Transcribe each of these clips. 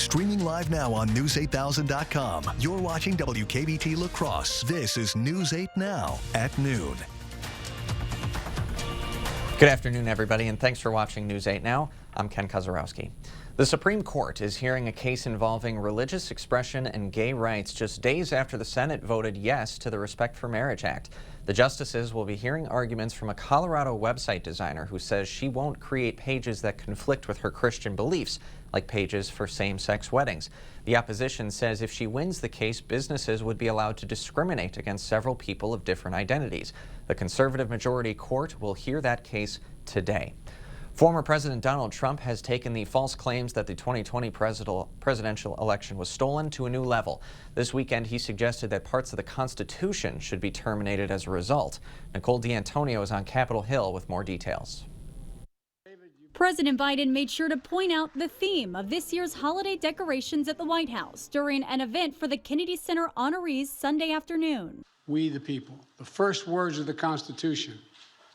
Streaming live now on News8000.com. You're watching WKBT La Crosse. This is News 8 Now at noon. Good afternoon, everybody, and thanks for watching News 8 Now. I'm Ken Kozarowski. The Supreme Court is hearing a case involving religious expression and gay rights just days after the Senate voted yes to the Respect for Marriage Act. The justices will be hearing arguments from a Colorado website designer who says she won't create pages that conflict with her Christian beliefs, like pages for same-sex weddings. The opposition says if she wins the case, businesses would be allowed to discriminate against several people of different identities. The conservative majority court will hear that case today. Former President Donald Trump has taken the false claims that the 2020 presidential election was stolen to a new level. This weekend, he suggested that parts of the Constitution should be terminated as a result. Nicole D'Antonio is on Capitol Hill with more details. President Biden made sure to point out the theme of this year's holiday decorations at the White House during an event for the Kennedy Center honorees Sunday afternoon. We the people, the first words of the Constitution,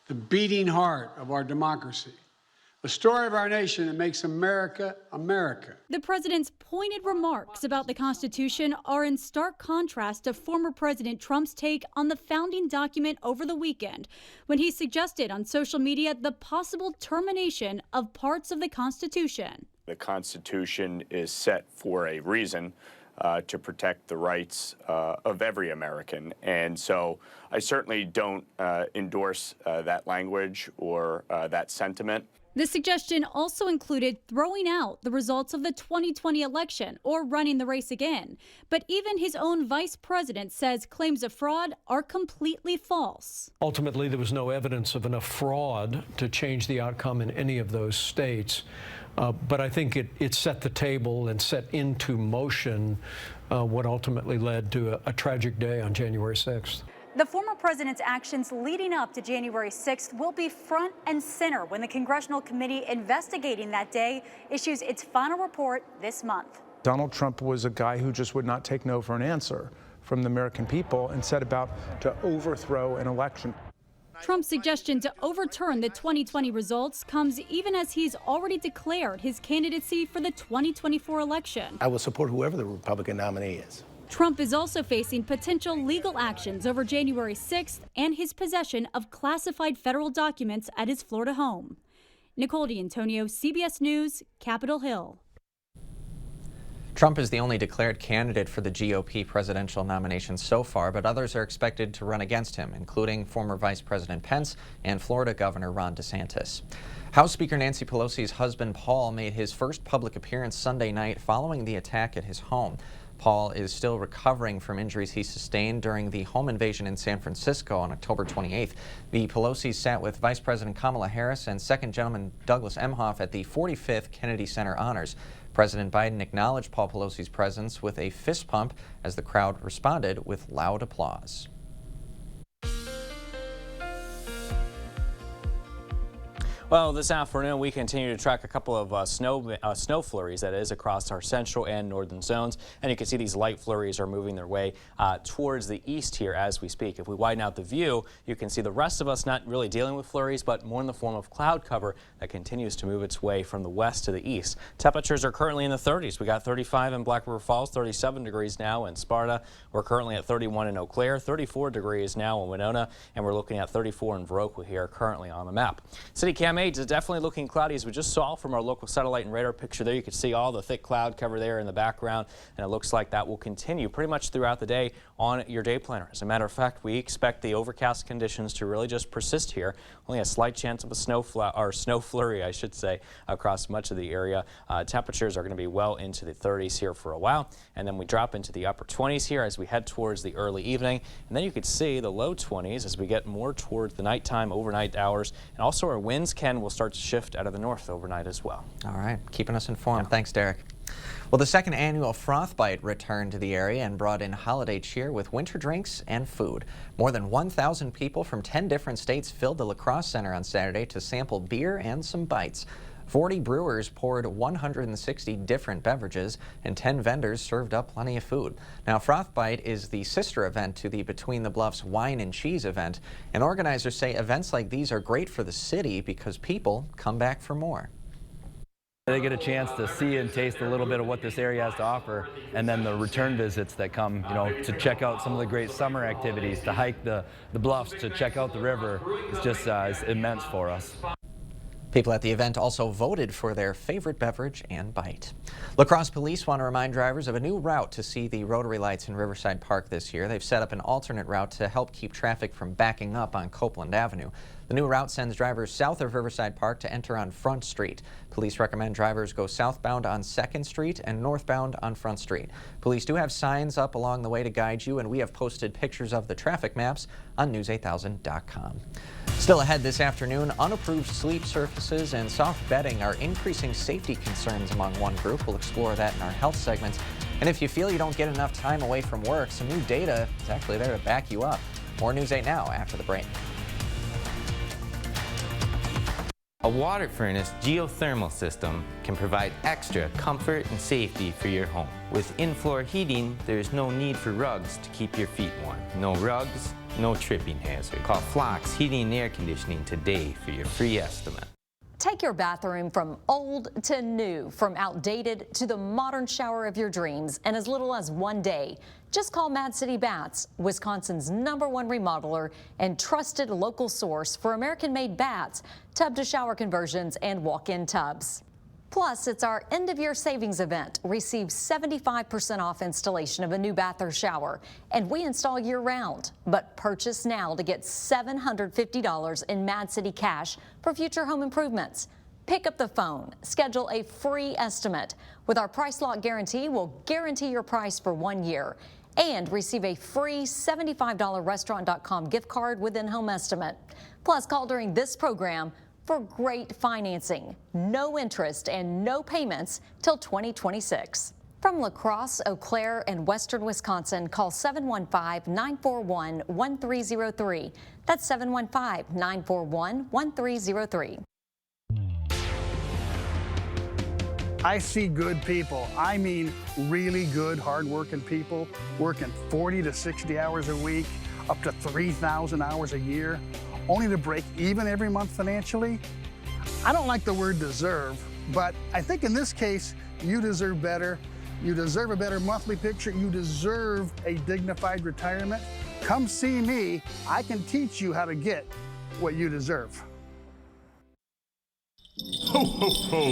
the beating heart of our democracy, the story of our nation that makes America, America. The president's pointed remarks about the Constitution are in stark contrast to former President Trump's take on the founding document over the weekend, when he suggested on social media the possible termination of parts of the Constitution. The Constitution is set for a reason. To protect the rights of every American. And so I certainly don't endorse that language or that sentiment. The suggestion also included throwing out the results of the 2020 election or running the race again. But even his own vice president says claims of fraud are completely false. Ultimately, there was no evidence of enough fraud to change the outcome in any of those states. But I think it set the table and set into motion what ultimately led to a tragic day on January 6th. The former president's actions leading up to January 6th will be front and center when the congressional committee investigating that day issues its final report this month. Donald Trump was a guy who just would not take no for an answer from the American people and set about to overthrow an election. Trump's suggestion to overturn the 2020 results comes even as he's already declared his candidacy for the 2024 election. I will support whoever the Republican nominee is. Trump is also facing potential legal actions over January 6th and his possession of classified federal documents at his Florida home. Nicole D'Antonio, CBS News, Capitol Hill. Trump is the only declared candidate for the GOP presidential nomination so far, but others are expected to run against him, including former Vice President Pence and Florida Governor Ron DeSantis. House Speaker Nancy Pelosi's husband, Paul, made his first public appearance Sunday night following the attack at his home. Paul is still recovering from injuries he sustained during the home invasion in San Francisco on October 28th. The Pelosi's sat with Vice President Kamala Harris and Second Gentleman Douglas Emhoff at the 45th Kennedy Center Honors. President Biden acknowledged Paul Pelosi's presence with a fist pump as the crowd responded with loud applause. Well, this afternoon we continue to track a couple of snow flurries, that is, across our central and northern zones. And you can see these light flurries are moving their way towards the east here as we speak. If we widen out the view, you can see the rest of us not really dealing with flurries, but more in the form of cloud cover that continues to move its way from the west to the east. Temperatures are currently in the 30s. We got 35 in Black River Falls, 37 degrees now in Sparta. We're currently at 31 in Eau Claire, 34 degrees now in Winona, and we're looking at 34 in Viroqua here currently on the map. City Cam 8 is definitely looking cloudy, as we just saw from our local satellite and radar picture there. You can see all the thick cloud cover there in the background, and it looks like that will continue pretty much throughout the day on your day planner. As a matter of fact, we expect the overcast conditions to really just persist here. Only a slight chance of a snow flurry, I should say, across much of the area. Temperatures are going to be well into the 30s here for a while, and then we drop into the upper 20s here as we head towards the early evening, and then you could see the low 20s as we get more towards the nighttime, overnight hours, and also our winds will start to shift out of the north overnight as well. All right, keeping us informed. Yeah. Thanks, Derek. Well, the second annual Frostbite returned to the area and brought in holiday cheer with winter drinks and food. More than 1,000 people from 10 different states filled the La Crosse Center on Saturday to sample beer and some bites. 40 brewers poured 160 different beverages, and 10 vendors served up plenty of food. Now, Frostbite is the sister event to the Between the Bluffs Wine and Cheese event, and organizers say events like these are great for the city because people come back for more. They get a chance to see and taste a little bit of what this area has to offer, and then the return visits that come, to check out some of the great summer activities, to hike the bluffs, to check out the river. It's just it's immense for us. People at the event also voted for their favorite beverage and bite. La Crosse police want to remind drivers of a new route to see the Rotary Lights in Riverside Park this year. They've set up an alternate route to help keep traffic from backing up on Copeland Avenue. The new route sends drivers south of Riverside Park to enter on Front Street. Police recommend drivers go southbound on 2nd Street and northbound on Front Street. Police do have signs up along the way to guide you, and we have posted pictures of the traffic maps on news8000.com. Still ahead this afternoon, unapproved sleep surfaces and soft bedding are increasing safety concerns among one group. We'll explore that in our health segments. And if you feel you don't get enough time away from work, some new data is actually there to back you up. More News 8 Now after the break. A water furnace geothermal system can provide extra comfort and safety for your home. With in-floor heating, there is no need for rugs to keep your feet warm. No rugs, no tripping hazard. Call Flox Heating and Air Conditioning today for your free estimate. Take your bathroom from old to new, from outdated to the modern shower of your dreams in as little as 1 day. Just call Mad City Baths, Wisconsin's #1 remodeler and trusted local source for American-made baths, tub-to-shower conversions, and walk-in tubs. Plus, it's our end-of-year savings event. Receive 75% off installation of a new bath or shower, and we install year-round. But purchase now to get $750 in Mad City cash for future home improvements. Pick up the phone, schedule a free estimate. With our price lock guarantee, we'll guarantee your price for 1 year and receive a free $75 Restaurant.com gift card with in-home estimate. Plus, call during this program for great financing, no interest and no payments till 2026. From La Crosse, Eau Claire, and Western Wisconsin, call 715-941-1303. That's 715-941-1303. I see good people. I mean really good, hardworking people working 40 to 60 hours a week, up to 3,000 hours a year, only to break even every month financially. I don't like the word deserve, but I think in this case, you deserve better. You deserve a better monthly picture. You deserve a dignified retirement. Come see me. I can teach you how to get what you deserve. Ho, ho, ho.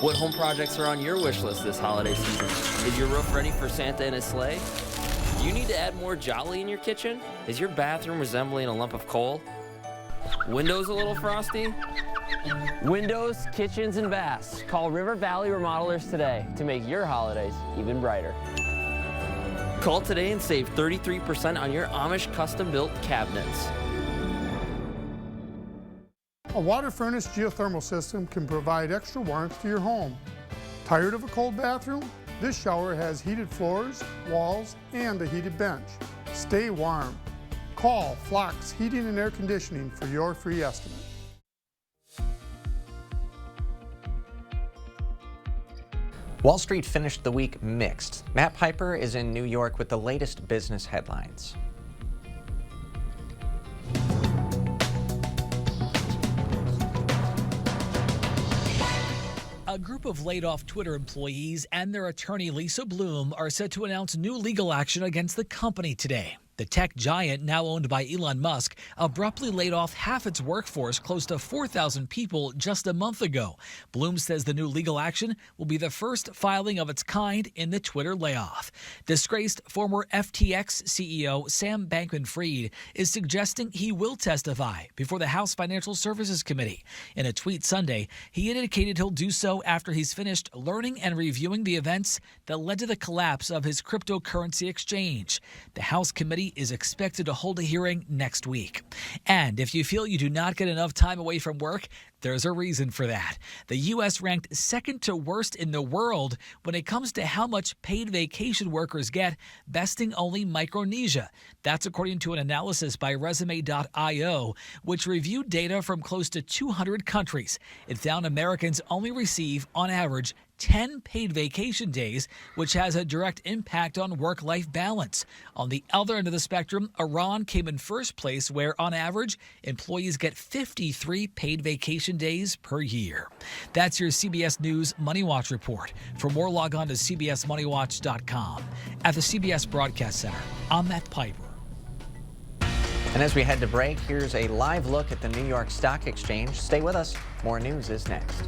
What home projects are on your wish list this holiday season? Is your roof ready for Santa and his sleigh? Do you need to add more jolly in your kitchen? Is your bathroom resembling a lump of coal? Windows a little frosty? Windows, kitchens, and baths. Call River Valley Remodelers today to make your holidays even brighter. Call today and save 33% on your Amish custom-built cabinets. A water furnace geothermal system can provide extra warmth to your home. Tired of a cold bathroom? This shower has heated floors, walls, and a heated bench. Stay warm. Call Flox Heating and Air Conditioning for your free estimate. Wall Street finished the week mixed. Matt Piper is in New York with the latest business headlines. A group of laid-off Twitter employees and their attorney Lisa Bloom are set to announce new legal action against the company today. The tech giant, now owned by Elon Musk, abruptly laid off half its workforce, close to 4,000 people, just a month ago. Bloom says the new legal action will be the first filing of its kind in the Twitter layoff. Disgraced former FTX CEO Sam Bankman-Fried is suggesting he will testify before the House Financial Services Committee. In a tweet Sunday, he indicated he'll do so after he's finished learning and reviewing the events that led to the collapse of his cryptocurrency exchange. The House committee is expected to hold a hearing next week. And if you feel you do not get enough time away from work, there's a reason for that. The U.S. ranked second to worst in the world when it comes to how much paid vacation workers get, besting only Micronesia. That's according to an analysis by Resume.io, which reviewed data from close to 200 countries. It found Americans only receive, on average, 10 paid vacation days, which has a direct impact on work-life balance. On the other end of the spectrum, Iran came in first place, where on average, employees get 53 paid vacation days per year. That's your CBS News Money Watch report. For more, log on to cbsmoneywatch.com. At the CBS Broadcast Center, I'm Matt Piper. And as we head to break, here's a live look at the New York Stock Exchange. Stay with us. More news is next.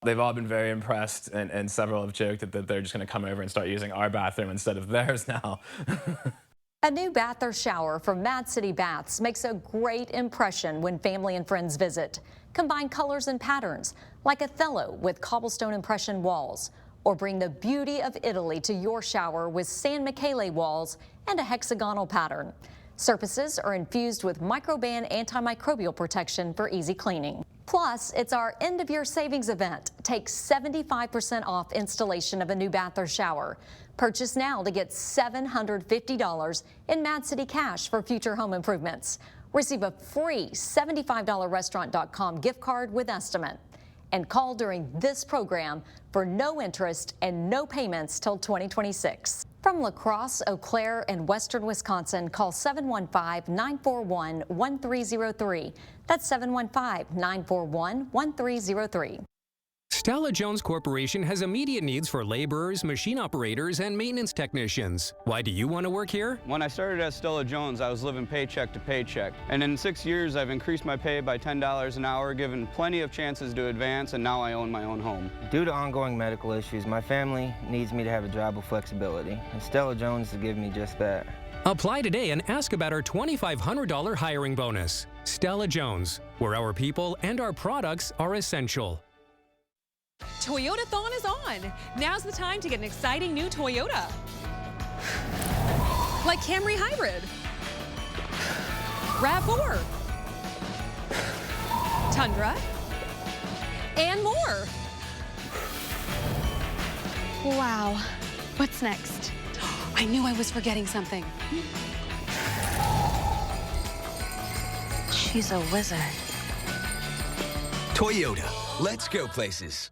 They've all been very impressed, and several have joked that they're just going to come over and start using our bathroom instead of theirs now. A new bath or shower from Mad City Baths makes a great impression when family and friends visit. Combine colors and patterns, like Othello with cobblestone impression walls, or bring the beauty of Italy to your shower with San Michele walls and a hexagonal pattern. Surfaces are infused with Microban antimicrobial protection for easy cleaning. Plus, it's our end-of-year savings event. Take 75% off installation of a new bath or shower. Purchase now to get $750 in Mad City cash for future home improvements. Receive a free $75 restaurant.com gift card with estimate. And call during this program for no interest and no payments till 2026. From La Crosse, Eau Claire, and Western Wisconsin, call 715-941-1303. That's 715-941-1303. Stella Jones Corporation has immediate needs for laborers, machine operators, and maintenance technicians. Why do you want to work here? When I started at Stella Jones, I was living paycheck to paycheck. And in 6 years, I've increased my pay by $10 an hour, given plenty of chances to advance, and now I own my own home. Due to ongoing medical issues, my family needs me to have a job with flexibility, and Stella Jones has given me just that. Apply today and ask about our $2,500 hiring bonus. Stella Jones, where our people and our products are essential. Toyotathon is on. Now's the time to get an exciting new Toyota. Like Camry Hybrid, RAV4, Tundra, and more. Wow. What's next? I knew I was forgetting something. She's a wizard. Toyota. Let's go places.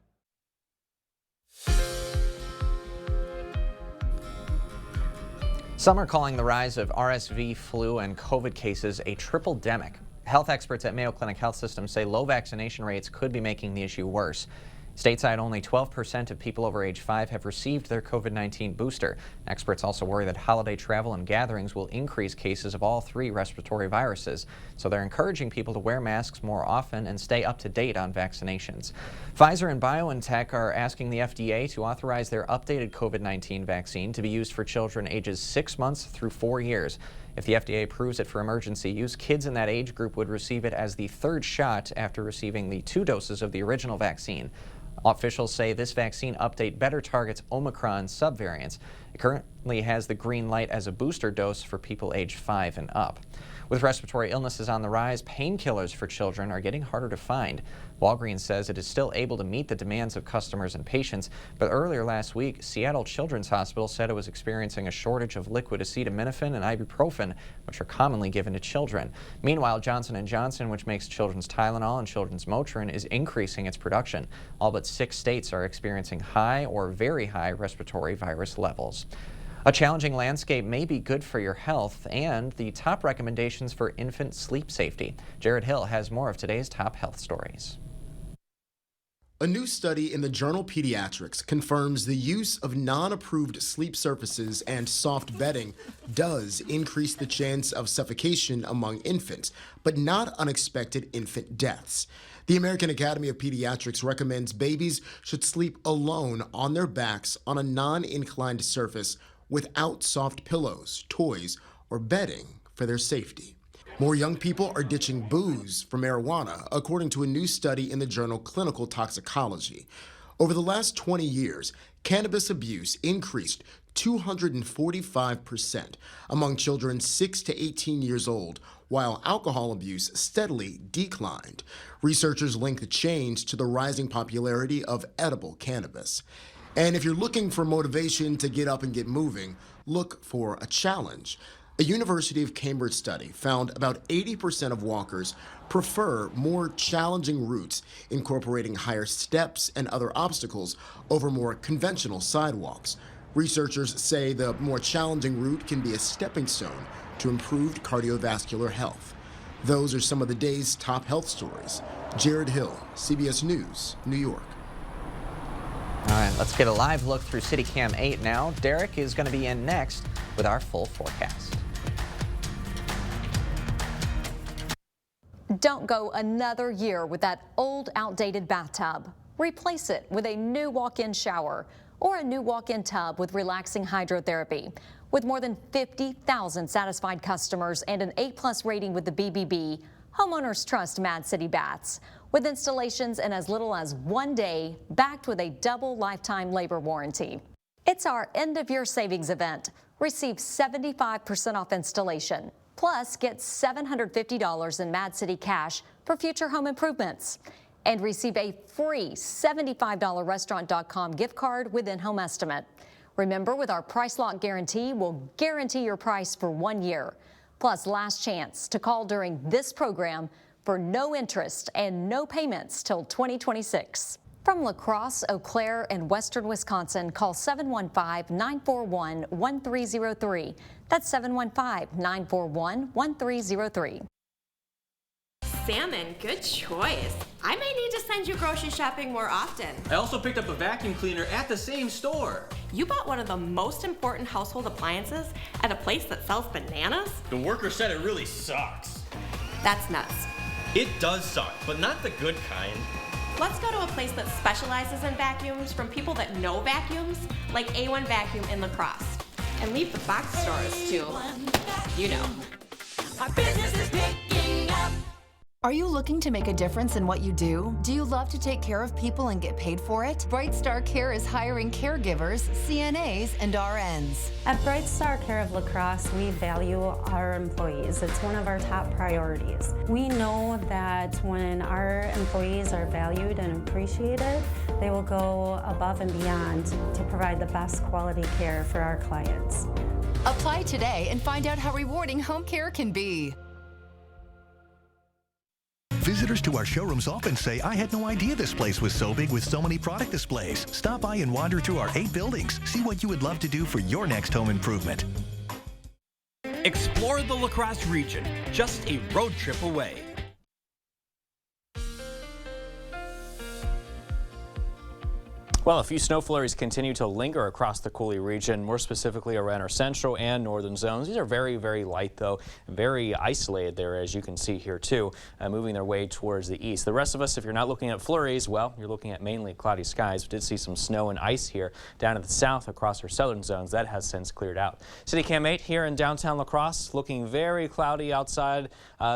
Some are calling the rise of RSV, flu, and COVID cases a triple-demic. Health experts at Mayo Clinic Health System say low vaccination rates could be making the issue worse. Stateside, only 12% of people over age 5 have received their COVID-19 booster. Experts also worry that holiday travel and gatherings will increase cases of all three respiratory viruses. So they're encouraging people to wear masks more often and stay up to date on vaccinations. Pfizer and BioNTech are asking the FDA to authorize their updated COVID-19 vaccine to be used for children ages 6 months through 4 years. If the FDA approves it for emergency use, kids in that age group would receive it as the third shot after receiving the 2 doses of the original vaccine. Officials say this vaccine update better targets Omicron subvariants. It currently has the green light as a booster dose for people age 5 and up. With respiratory illnesses on the rise, painkillers for children are getting harder to find. Walgreens says it is still able to meet the demands of customers and patients, but earlier last week, Seattle Children's Hospital said it was experiencing a shortage of liquid acetaminophen and ibuprofen, which are commonly given to children. Meanwhile, Johnson & Johnson, which makes children's Tylenol and children's Motrin, is increasing its production. All but 6 states are experiencing high or very high respiratory virus levels. A challenging landscape may be good for your health, and the top recommendations for infant sleep safety. Jared Hill has more of today's top health stories. A new study in the journal Pediatrics confirms the use of non-approved sleep surfaces and soft bedding does increase the chance of suffocation among infants, but not unexpected infant deaths. The American Academy of Pediatrics recommends babies should sleep alone on their backs on a non-inclined surface without soft pillows, toys, or bedding for their safety. More young people are ditching booze for marijuana, according to a new study in the journal Clinical Toxicology. Over the last 20 years, cannabis abuse increased 245% among children 6 to 18 years old, while alcohol abuse steadily declined. Researchers link the change to the rising popularity of edible cannabis. And if you're looking for motivation to get up and get moving, look for a challenge. A University of Cambridge study found about 80% of walkers prefer more challenging routes, incorporating higher steps and other obstacles over more conventional sidewalks. Researchers say the more challenging route can be a stepping stone to improved cardiovascular health. Those are some of the day's top health stories. Jared Hill, CBS News, New York. All right, let's get a live look through CityCam 8 now. Derek is going to be in next with our full forecast. Don't go another year with that old, outdated bathtub. Replace it with a new walk-in shower or a new walk-in tub with relaxing hydrotherapy. With more than 50,000 satisfied customers and an A+ rating with the BBB, homeowners trust Mad City Baths. With installations in as little as 1 day, backed with a double lifetime labor warranty. It's our end-of-year savings event. Receive 75% off installation. Plus, get $750 in Mad City cash for future home improvements. And receive a free $75 Restaurant.com gift card with in-home estimate. Remember, with our Price Lock Guarantee, we'll guarantee your price for 1 year. Plus, last chance to call during this program for no interest and no payments till 2026. From La Crosse, Eau Claire, and Western Wisconsin, call 715-941-1303. That's 715-941-1303. Salmon, good choice. I may need to send you grocery shopping more often. I also picked up a vacuum cleaner at the same store. You bought one of the most important household appliances at a place that sells bananas? The worker said it really sucks. That's nuts. It does suck, but not the good kind. Let's go to a place that specializes in vacuums from people that know vacuums, like A1 Vacuum in La Crosse. And leave the box stores too. You know. Our business is picking up. Are you looking to make a difference in what you do? Do you love to take care of people and get paid for it? Bright Star Care is hiring caregivers, CNAs, and RNs. At Bright Star Care of La Crosse, we value our employees. It's one of our top priorities. We know that when our employees are valued and appreciated, they will go above and beyond to provide the best quality care for our clients. Apply today and find out how rewarding home care can be. Visitors to our showrooms often say, I had no idea this place was so big with so many product displays. Stop by and wander through our 8 buildings. See what you would love to do for your next home improvement. Explore the La Crosse region, just a road trip away. Well, a few snow flurries continue to linger across the Coulee region, more specifically around our central and northern zones. These are very, very light, though, very isolated there, as you can see here, too, moving their way towards the east. The rest of us, if you're not looking at flurries, well, you're looking at mainly cloudy skies. We did see some snow and ice here down to the south across our southern zones. That has since cleared out. CityCam 8 here in downtown La Crosse, looking very cloudy outside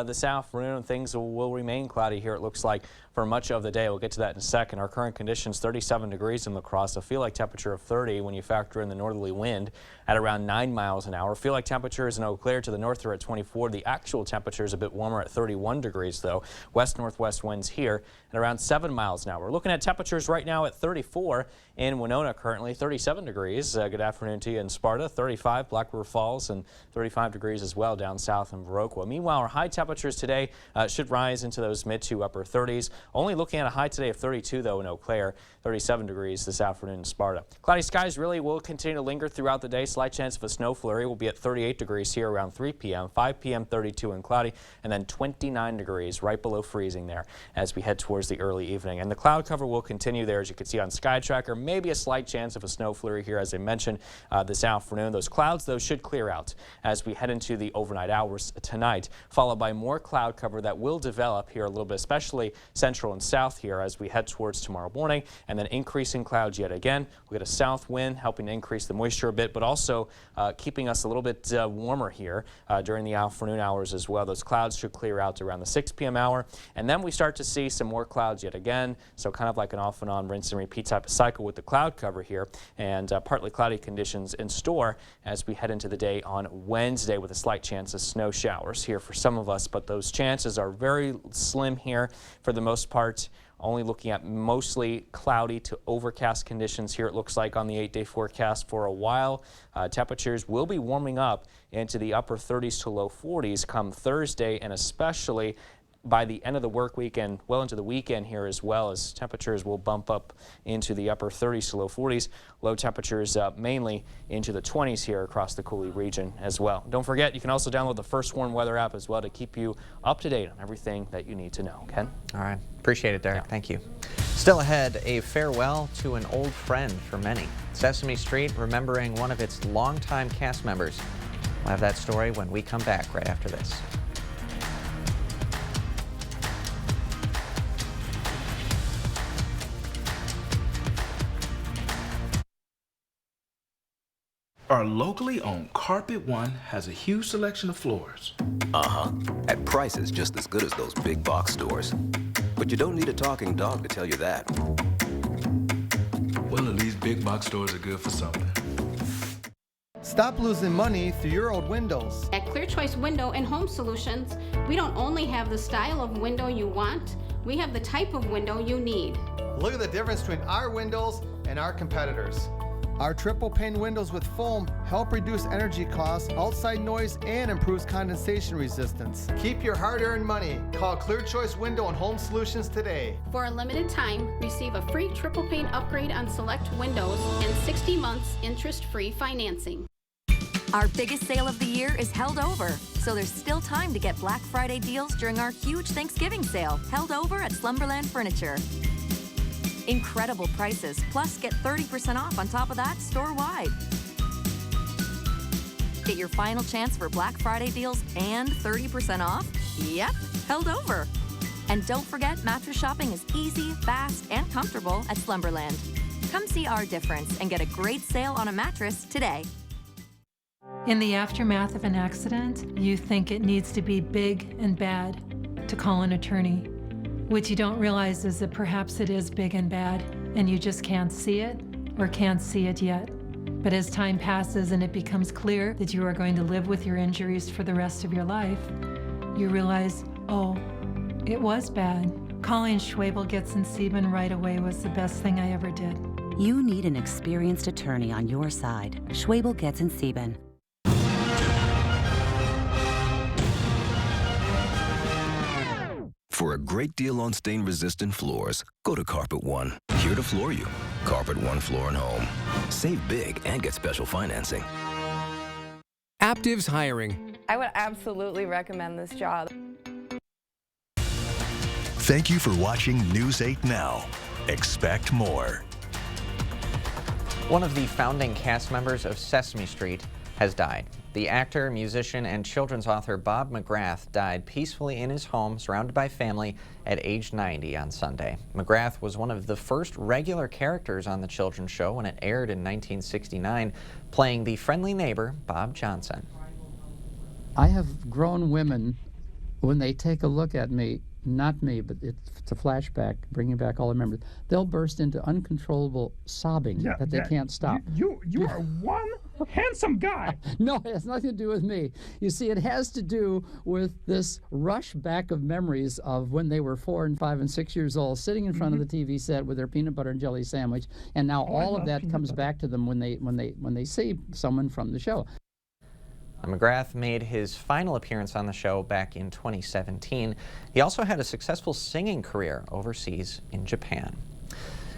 this afternoon. Things will remain cloudy here, it looks like, for much of the day. We'll get to that in a second. Our current conditions, 37 degrees in La Crosse, a feel-like temperature of 30 when you factor in the northerly wind at around 9 miles an hour. Feel-like temperatures in Eau Claire to the north are at 24. The actual temperature is a bit warmer at 31 degrees, though. West-northwest winds here at around 7 miles an hour. We're looking at temperatures right now at 34 in Winona currently, 37 degrees. Good afternoon to you in Sparta, 35 Black River Falls, and 35 degrees as well down south in Viroqua. Meanwhile, our high temperatures today should rise into those mid to upper 30s. Only looking at a high today of 32, though, in Eau Claire, 37 degrees this afternoon in Sparta. Cloudy skies really will continue to linger throughout the day. Slight chance of a snow flurry. Will be at 38 degrees here around 3 p.m., 5 p.m. 32 and cloudy, and then 29 degrees right below freezing there as we head towards the early evening. And the cloud cover will continue there, as you can see on Sky Tracker. Maybe a slight chance of a snow flurry here, as I mentioned, this afternoon. Those clouds, though, should clear out as we head into the overnight hours tonight, followed by more cloud cover that will develop here a little bit, especially central and south here as we head towards tomorrow morning, and then increasing clouds yet again. We get a south wind helping to increase the moisture a bit, but also keeping us a little bit warmer here during the afternoon hours as well. Those clouds should clear out around the 6 p.m. hour, and then we start to see some more clouds yet again. So kind of like an off and on rinse and repeat type of cycle with with the cloud cover here, and partly cloudy conditions in store as we head into the day on Wednesday, with a slight chance of snow showers here for some of us, but those chances are very slim here for the most part. Only looking at mostly cloudy to overcast conditions here, it looks like, on the 8-day forecast for a while. Temperatures will be warming up into the upper 30s to low 40s come Thursday, and especially by the end of the work week and well into the weekend here, as well as temperatures will bump up into the upper 30s to low 40s. Low temperatures mainly into the 20s here across the Coulee region as well. Don't forget, you can also download the First Warn Weather app as well to keep you up to date on everything that you need to know. Ken? All right. Appreciate it, Derek. Thank you. Still ahead, a farewell to an old friend for many. Sesame Street remembering one of its longtime cast members. We'll have that story when we come back right after this. Our locally owned Carpet One has a huge selection of floors. At prices just as good as those big box stores. But you don't need a talking dog to tell you that. Well, at least big box stores are good for something. Stop losing money through your old windows. At Clear Choice Window and Home Solutions, we don't only have the style of window you want, we have the type of window you need. Look at the difference between our windows and our competitors. Our triple pane windows with foam help reduce energy costs, outside noise, and improves condensation resistance. Keep your hard-earned money. Call Clear Choice Window and Home Solutions today. For a limited time, receive a free triple pane upgrade on select windows and 60 months interest-free financing. Our biggest sale of the year is held over, so there's still time to get Black Friday deals during our huge Thanksgiving sale, held over at Slumberland Furniture. Incredible prices, plus get 30% off on top of that store-wide. Get your final chance for Black Friday deals and 30% off? Yep, held over. And don't forget, mattress shopping is easy, fast, and comfortable at Slumberland. Come see our difference and get a great sale on a mattress today. In the aftermath of an accident, you think it needs to be big and bad to call an attorney. What you don't realize is that perhaps it is big and bad, and you just can't see it or can't see it yet. But as time passes and it becomes clear that you are going to live with your injuries for the rest of your life, you realize, oh, it was bad. Calling Schwabel, Getz & Sieben right away was the best thing I ever did. You need an experienced attorney on your side. Schwabel, Getz & Sieben. For a great deal on stain-resistant floors, go to Carpet One. Here to floor you. Carpet One Floor and Home. Save big and get special financing. Aptiv's hiring. I would absolutely recommend this job. Thank you for watching News 8 Now. Expect more. One of the founding cast members of Sesame Street has died. The actor, musician, and children's author Bob McGrath died peacefully in his home, surrounded by family, at age 90 on Sunday. McGrath was one of the first regular characters on the children's show when it aired in 1969, playing the friendly neighbor, Bob Johnson. I have grown women, when they take a look at me, not me, but it's a flashback, bringing back all the memories, they'll burst into uncontrollable sobbing that they can't stop. You are one handsome guy. No, it has nothing to do with me. You see, it has to do with this rush back of memories of when they were 4 and 5 and 6 years old, sitting in front of the TV set with their peanut butter and jelly sandwich, and now all of that comes back to them when they see someone from the show. McGrath made his final appearance on the show back in 2017. He also had a successful singing career overseas in Japan.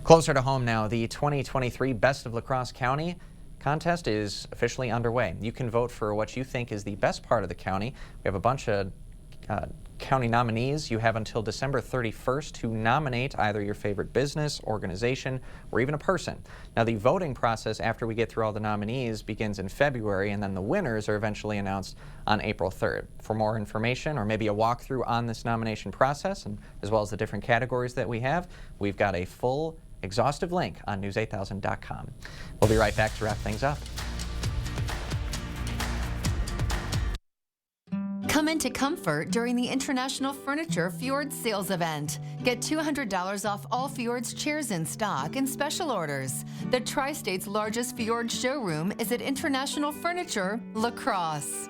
Closer to home now, the 2023 Best of La Crosse County contest is officially underway. You can vote for what you think is the best part of the county. We have a bunch of county nominees. You have until December 31st to nominate either your favorite business, organization, or even a person. Now, the voting process after we get through all the nominees begins in February, and then the winners are eventually announced on April 3rd. For more information or maybe a walkthrough on this nomination process, and as well as the different categories that we have, we've got a full, exhaustive link on news8000.com. We'll be right back to wrap things up. Come into comfort during the International Furniture Fjord Sales Event. Get $200 off all Fjord's chairs in stock and special orders. The Tri-State's largest Fjord showroom is at International Furniture, La Crosse.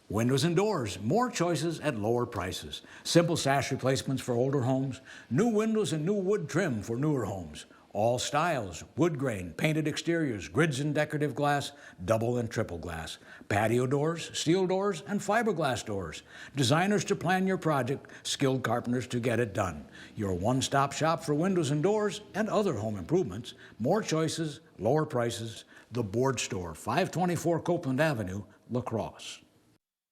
Windows and doors, more choices at lower prices. Simple sash replacements for older homes, new windows and new wood trim for newer homes. All styles, wood grain, painted exteriors, grids and decorative glass, double and triple glass. Patio doors, steel doors, and fiberglass doors. Designers to plan your project, skilled carpenters to get it done. Your one-stop shop for windows and doors and other home improvements. More choices, lower prices. The Board Store, 524 Copeland Avenue, La Crosse.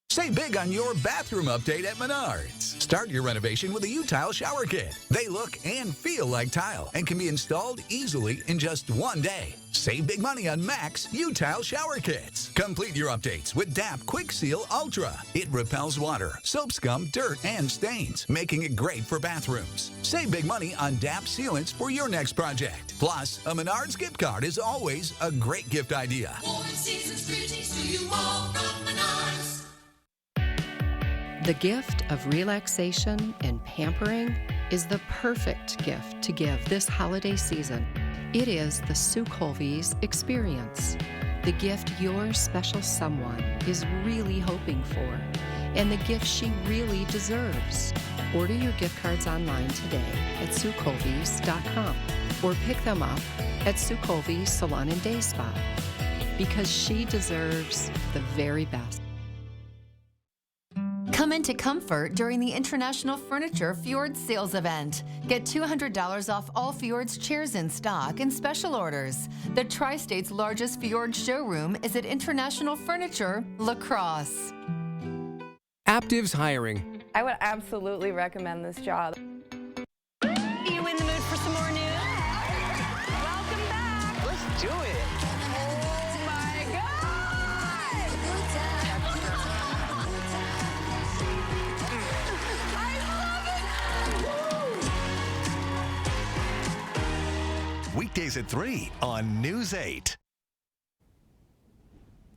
Save big on your bathroom update at Menards. Start your renovation with a U-Tile shower kit. They look and feel like tile and can be installed easily in just one day. Save big money on Max U-Tile shower kits. Complete your updates with DAP Quick Seal Ultra. It repels water, soap scum, dirt, and stains, making it great for bathrooms. Save big money on DAP sealants for your next project. Plus, a Menards gift card is always a great gift idea. The gift of relaxation and pampering is the perfect gift to give this holiday season. It is the Sue Colby's experience, the gift your special someone is really hoping for, and the gift she really deserves. Order your gift cards online today at SueColby's.com or pick them up at Sue Colby's Salon and Day Spa, because she deserves the very best. Come into comfort during the International Furniture Fjord Sales Event. Get $200 off all Fjord's chairs in stock and special orders. The Tri-State's largest Fjord showroom is at International Furniture, La Crosse. Aptiv's hiring. I would absolutely recommend this job. Are you in the mood for some more news? Welcome back. Let's do it. Oh my God! Weekdays at 3 on News 8.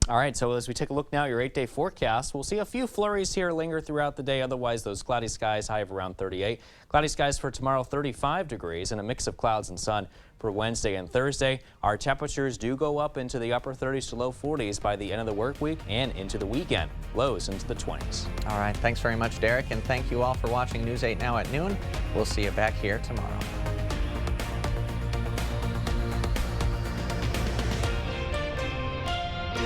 All right, so as we take a look now at your 8-day forecast, we'll see a few flurries here linger throughout the day. Otherwise, those cloudy skies, high of around 38. Cloudy skies for tomorrow, 35 degrees, and a mix of clouds and sun for Wednesday and Thursday. Our temperatures do go up into the upper 30s to low 40s by the end of the work week and into the weekend. Lows into the 20s. All right, thanks very much, Derek, and thank you all for watching News 8 Now at noon. We'll see you back here tomorrow.